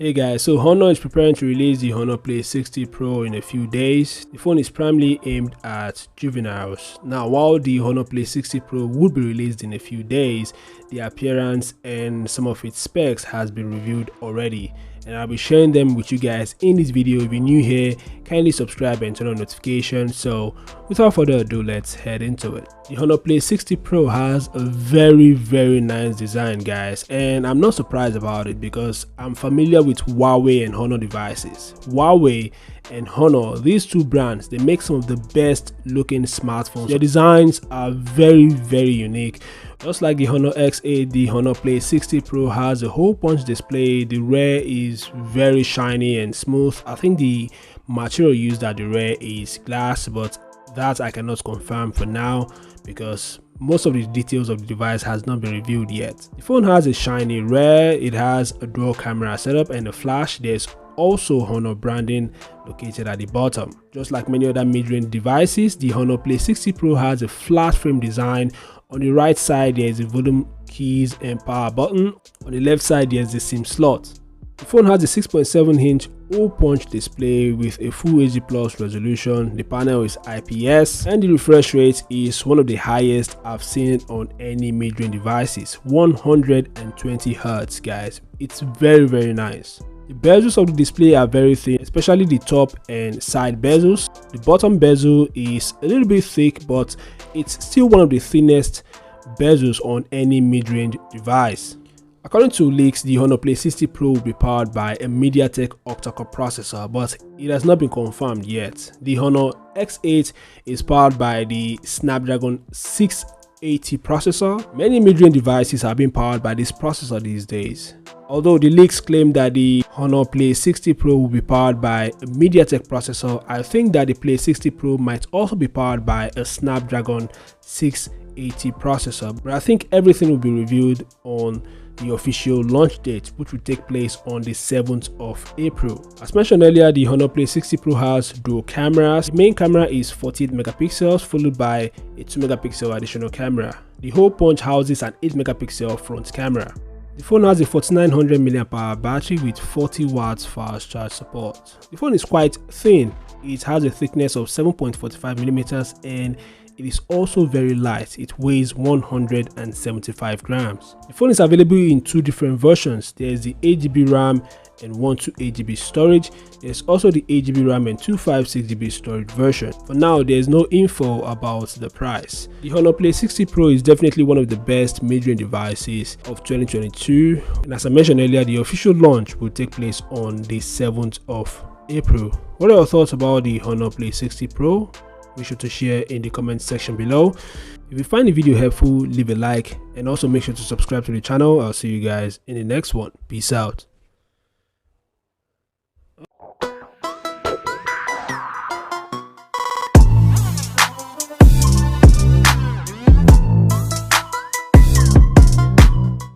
Hey guys, so Honor is preparing to release the Honor Play 60 Pro in a few days. The phone is primarily aimed at juveniles. Now, while the Honor Play 60 Pro would be released in a few days, the appearance and some of its specs has been reviewed already, and I'll be sharing them with you guys in this video. If you're new here, kindly subscribe and turn on notifications. So without further ado, let's head into it. The Honor Play 60 Pro has a very nice design, guys, and I'm not surprised about it because I'm familiar with Huawei and Honor devices. Huawei and Honor, these two brands, they make some of the best looking smartphones. Their designs are very unique. Just like the Honor X8, the Honor Play 60 Pro has a hole punch display. The rear is very shiny and smooth. I think the material used at the rear is glass, but that I cannot confirm for now because most of the details of the device has not been revealed yet. The phone has a shiny rear, it has a dual camera setup and a flash. There's also Honor branding located at the bottom. Just like many other mid-range devices, the Honor Play 60 Pro has a flat frame design. On the right side, there is a volume keys and power button. On the left side, there is the SIM slot. The phone has a 6.7-inch hole-punch display with a Full HD Plus resolution. The panel is IPS and the refresh rate is one of the highest I've seen on any mid-range devices, 120 Hz, guys. It's very nice. The bezels of the display are very thin, especially the top and side bezels. The bottom bezel is a little bit thick, but it's still one of the thinnest bezels on any mid-range device. According to leaks, the Honor Play 60 Pro will be powered by a MediaTek octa-core processor, but it has not been confirmed yet. The Honor X8 is powered by the Snapdragon 680 processor. Many mid-range devices are being powered by this processor these days. Although the leaks claim that the Honor Play 60 Pro will be powered by a MediaTek processor, I think that the Play 60 Pro might also be powered by a Snapdragon 680 processor, but I think everything will be revealed on the official launch date, which will take place on the 7th of April. As mentioned earlier, the Honor Play 60 Pro has dual cameras. The main camera is 48 megapixels, followed by a 2 megapixel additional camera. The hole punch houses an 8 megapixel front camera. The phone has a 4900 mAh battery with 40 watts fast charge support. The phone is quite thin. It has a thickness of 7.45 millimeters and it is also very light. It weighs 175 grams. The phone is available in two different versions. There's the 8GB RAM and 128GB storage. There's also the 8GB RAM and 256GB storage version. For now, there's no info about the price. The Honor Play 60 Pro is definitely one of the best mid-range devices of 2022. And as I mentioned earlier, the official launch will take place on the 7th of April. What are your thoughts about the Honor Play 60 Pro? Make sure to share in the comment section below. If you find the video helpful, leave a like and also make sure to subscribe to the channel. I'll see you guys in the next one. Peace out.